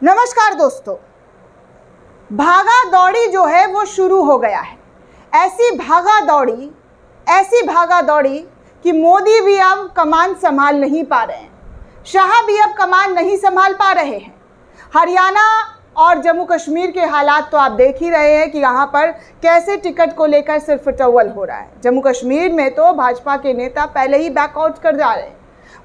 नमस्कार दोस्तों, भागा दौड़ी जो है वो शुरू हो गया है। ऐसी भागा दौड़ी कि मोदी भी अब कमान संभाल नहीं पा रहे हैं, शाह भी अब कमान नहीं संभाल पा रहे हैं। हरियाणा और जम्मू कश्मीर के हालात तो आप देख ही रहे हैं कि यहाँ पर कैसे टिकट को लेकर सिर्फ टवल हो रहा है। जम्मू कश्मीर में तो भाजपा के नेता पहले ही बैकआउट कर जा रहे हैं,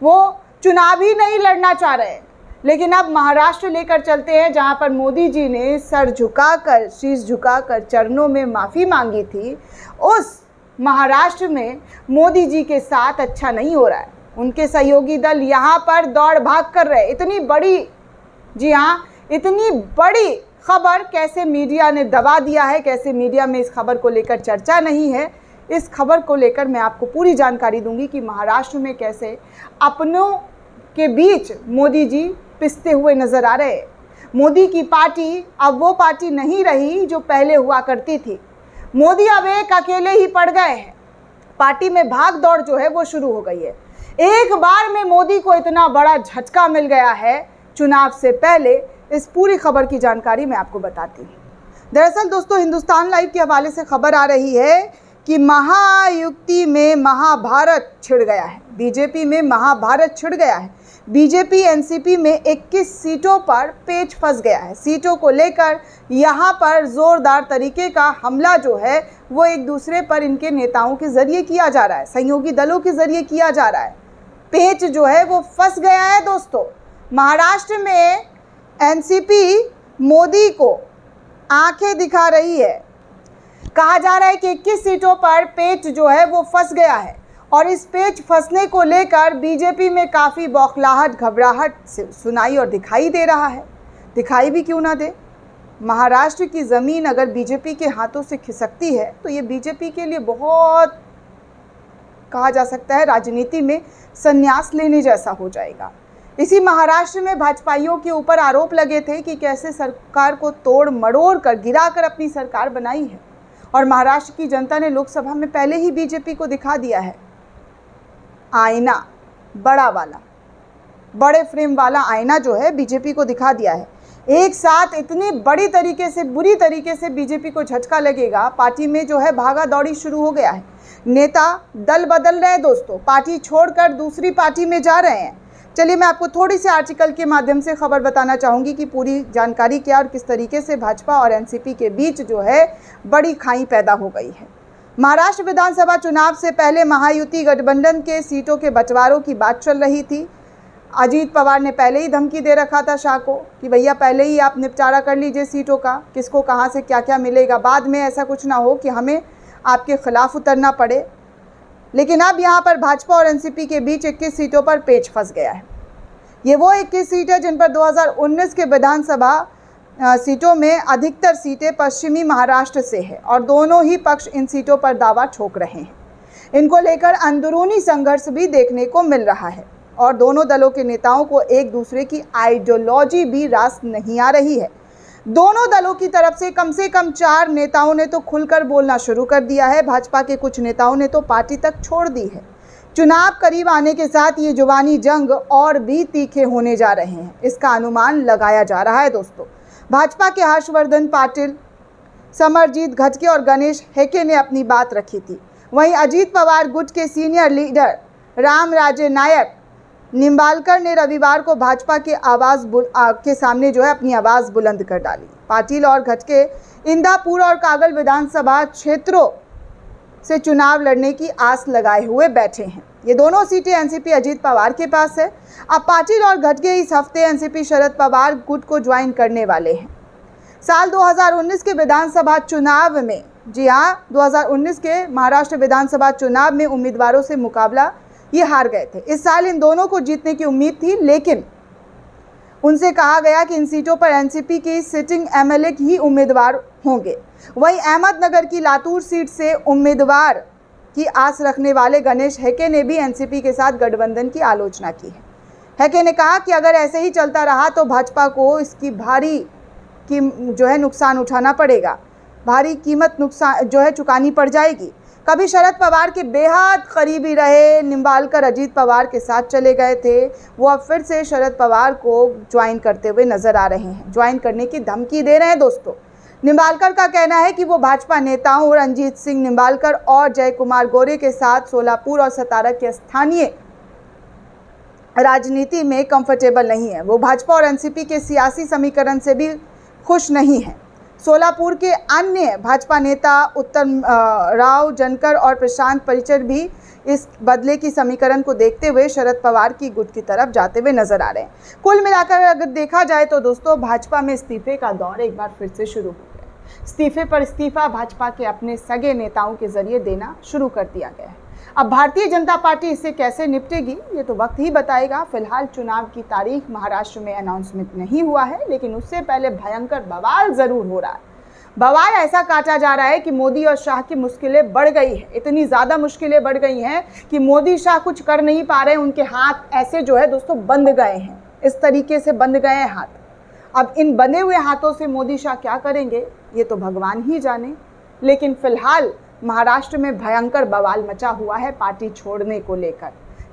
वो चुनाव ही नहीं लड़ना चाह रहे हैं। लेकिन अब महाराष्ट्र लेकर चलते हैं, जहां पर मोदी जी ने शीश झुकाकर चरणों में माफ़ी मांगी थी। उस महाराष्ट्र में मोदी जी के साथ अच्छा नहीं हो रहा है। उनके सहयोगी दल यहां पर दौड़ भाग कर रहे। इतनी बड़ी खबर कैसे मीडिया ने दबा दिया है, कैसे मीडिया में इस खबर को लेकर चर्चा नहीं है, इस खबर को लेकर मैं आपको पूरी जानकारी दूंगी कि महाराष्ट्र में कैसे अपनों के बीच मोदी जी पिसते हुए नजर आ रहे हैं। मोदी की पार्टी अब वो पार्टी नहीं रही जो पहले हुआ करती थी। मोदी अब एक अकेले ही पड़ गए हैं। पार्टी में भाग दौड़ जो है वो शुरू हो गई है। एक बार में मोदी को इतना बड़ा झटका मिल गया है चुनाव से पहले। इस पूरी खबर की जानकारी मैं आपको बताती हूँ। दरअसल दोस्तों, हिंदुस्तान लाइव के हवाले से खबर आ रही है कि महायुति में महाभारत छिड़ गया है। बीजेपी में महाभारत छिड़ गया है। बीजेपी एनसीपी में 21 सीटों पर पेच फंस गया है। सीटों को लेकर यहाँ पर जोरदार तरीके का हमला जो है वो एक दूसरे पर इनके नेताओं के जरिए किया जा रहा है, सहयोगी दलों के जरिए किया जा रहा है। पेच जो है वो फंस गया है दोस्तों। महाराष्ट्र में एनसीपी मोदी को आंखें दिखा रही है। कहा जा रहा है कि 21 सीटों पर पेच जो है वो फंस गया है और इस पेच फंसने को लेकर बीजेपी में काफ़ी बौखलाहट, घबराहट सुनाई और दिखाई दे रहा है। दिखाई भी क्यों ना दे, महाराष्ट्र की ज़मीन अगर बीजेपी के हाथों से खिसकती है तो ये बीजेपी के लिए बहुत, कहा जा सकता है, राजनीति में संन्यास लेने जैसा हो जाएगा। इसी महाराष्ट्र में भाजपाइयों के ऊपर आरोप लगे थे कि कैसे सरकार को तोड़ मड़ोड़ कर गिराकर अपनी सरकार बनाई है। और महाराष्ट्र की जनता ने लोकसभा में पहले ही बीजेपी को दिखा दिया है आईना, बड़े फ्रेम वाला आईना जो है बीजेपी को दिखा दिया है। एक साथ इतनी बुरी तरीके से बीजेपी को झटका लगेगा। पार्टी में जो है भागा दौड़ी शुरू हो गया है। नेता दल बदल रहे हैं दोस्तों, पार्टी छोड़कर दूसरी पार्टी में जा रहे हैं। चलिए मैं आपको थोड़ी सी आर्टिकल के माध्यम से खबर बताना चाहूँगी कि पूरी जानकारी क्या और किस तरीके से भाजपा और एनसीपी के बीच जो है बड़ी खाई पैदा हो गई है। महाराष्ट्र विधानसभा चुनाव से पहले महायुति गठबंधन के सीटों के बंटवारों की बात चल रही थी। अजीत पवार ने पहले ही धमकी दे रखा था शाह को कि भैया पहले ही आप निपटारा कर लीजिए सीटों का, किसको कहाँ से क्या क्या मिलेगा, बाद में ऐसा कुछ ना हो कि हमें आपके खिलाफ उतरना पड़े। लेकिन अब यहाँ पर भाजपा और एनसीपी के बीच 21 सीटों पर पेच फंस गया है। ये वो 21 सीटें जिन पर 2019 के विधानसभा सीटों में अधिकतर सीटें पश्चिमी महाराष्ट्र से है और दोनों ही पक्ष इन सीटों पर दावा ठोक रहे हैं। इनको लेकर अंदरूनी संघर्ष भी देखने को मिल रहा है और दोनों दलों के नेताओं को एक दूसरे की आइडियोलॉजी भी रास नहीं आ रही है। दोनों दलों की तरफ से कम 4 नेताओं ने तो खुलकर बोलना शुरू कर दिया है। भाजपा के कुछ नेताओं ने तो पार्टी तक छोड़ दी है। चुनाव करीब आने के साथ ये जुबानी जंग और भी तीखे होने जा रहे हैं, इसका अनुमान लगाया जा रहा है दोस्तों। भाजपा के हर्षवर्धन पाटिल, समरजीत घटके और गणेश हेके ने अपनी बात रखी थी। वहीं अजीत पवार गुट के सीनियर लीडर रामराजे नायक निम्बालकर ने रविवार को भाजपा के के सामने जो है अपनी आवाज़ बुलंद कर डाली। पाटिल और घटके इंदापुर और कागल विधानसभा क्षेत्रों से चुनाव लड़ने की आस लगाए हुए बैठे हैं। ये दोनों सीटें एनसीपी अजीत पवार के पास है। अब पाटिल और घटके इस हफ्ते एनसीपी शरद पवार गुट को ज्वाइन करने वाले हैं। साल 2019 के विधानसभा चुनाव में, जी हाँ, 2019 के महाराष्ट्र विधानसभा चुनाव में उम्मीदवारों से मुकाबला ये हार गए थे। इस साल इन दोनों को जीतने की उम्मीद थी, लेकिन उनसे कहा गया कि इन सीटों पर एनसीपी की सिटिंग एमएलए ही उम्मीदवार होंगे। वहीं अहमदनगर की लातूर सीट से उम्मीदवार की आस रखने वाले गणेश हेके ने भी एनसीपी के साथ गठबंधन की आलोचना की है। हेके ने कहा कि अगर ऐसे ही चलता रहा तो भाजपा को इसकी भारी नुकसान उठाना पड़ेगा, भारी कीमत चुकानी पड़ जाएगी। कभी शरद पवार के बेहद करीबी रहे, निंबालकर अजीत पवार के साथ चले गए थे, वो अब फिर से शरद पवार को ज्वाइन करते हुए नजर आ रहे हैं, ज्वाइन करने की धमकी दे रहे हैं। दोस्तों, निंबालकर का कहना है कि वो भाजपा नेताओं रणजीत सिंह निंबालकर और जय कुमार गोरे के साथ सोलापुर और सतारा के स्थानीय राजनीति में कंफर्टेबल नहीं है। वो भाजपा और एनसीपी के सियासी समीकरण से भी खुश नहीं है। सोलापुर के अन्य भाजपा नेता उत्तम राव जनकर और प्रशांत परिचर भी इस बदले की समीकरण को देखते हुए शरद पवार की गुट की तरफ जाते हुए नजर आ रहे हैं। कुल मिलाकर अगर देखा जाए तो दोस्तों, भाजपा में इस्तीफे का दौर एक बार फिर से शुरू हो गया। इस्तीफे पर इस्तीफा भाजपा के अपने सगे नेताओं के जरिए देना शुरू कर दिया गया है। अब भारतीय जनता पार्टी इससे कैसे निपटेगी, ये तो वक्त ही बताएगा। फिलहाल चुनाव की तारीख महाराष्ट्र में अनाउंसमेंट नहीं हुआ है, लेकिन उससे पहले भयंकर बवाल जरूर हो रहा है। बवाल ऐसा काटा जा रहा है कि मोदी और शाह की मुश्किलें बढ़ गई है। इतनी ज़्यादा मुश्किलें बढ़ गई हैं कि मोदी शाह कुछ कर नहीं पा रहे हैं। उनके हाथ ऐसे जो है दोस्तों बंध गए हैं, इस तरीके से बंध गए हैं हाथ। अब इन बंधे हुए हाथों से मोदी शाह क्या करेंगे, ये तो भगवान ही जाने। लेकिन फिलहाल महाराष्ट्र में भयंकर बवाल मचा हुआ है पार्टी छोड़ने को लेकर,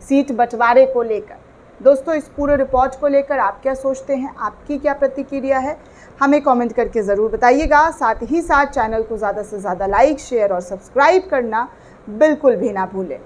सीट बंटवारे को लेकर। दोस्तों, इस पूरे रिपोर्ट को लेकर आप क्या सोचते हैं, आपकी क्या प्रतिक्रिया है, हमें कमेंट करके ज़रूर बताइएगा। साथ ही साथ चैनल को ज़्यादा से ज़्यादा लाइक, शेयर और सब्सक्राइब करना बिल्कुल भी ना भूलें।